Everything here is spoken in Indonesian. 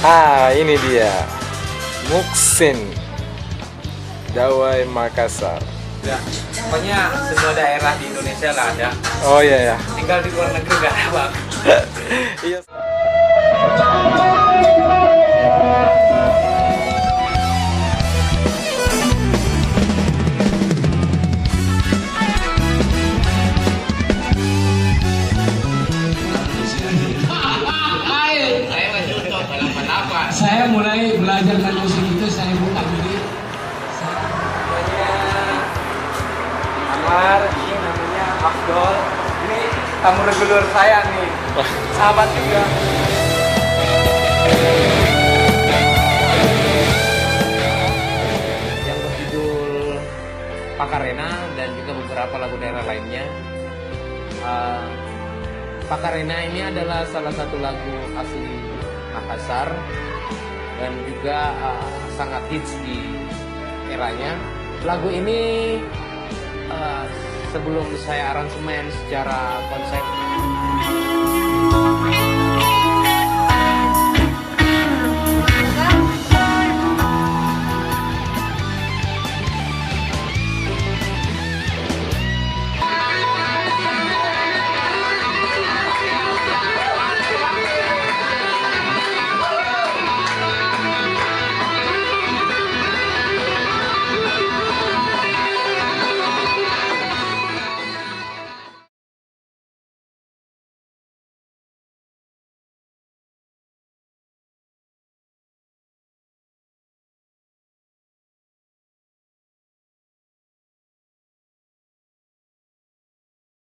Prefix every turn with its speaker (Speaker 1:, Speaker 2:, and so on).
Speaker 1: Ini dia Muksin Dawai Makassar.
Speaker 2: Ya, pokoknya semua daerah di Indonesia lah ada.
Speaker 1: Oh iya ya.
Speaker 2: Tinggal di luar negeri gak ada, Bang.
Speaker 1: Iya.
Speaker 3: Saya mulai belajar main musik itu saya buka diri.
Speaker 2: Amar, ini namanya Afdol. Ini tamu reguler saya nih. Sahabat juga. Yang berjudul Pakarena dan juga beberapa lagu daerah lainnya. Pakarena ini adalah salah satu lagu asli Makassar dan juga sangat hits di eranya. Lagu ini sebelum saya aransemen secara konsep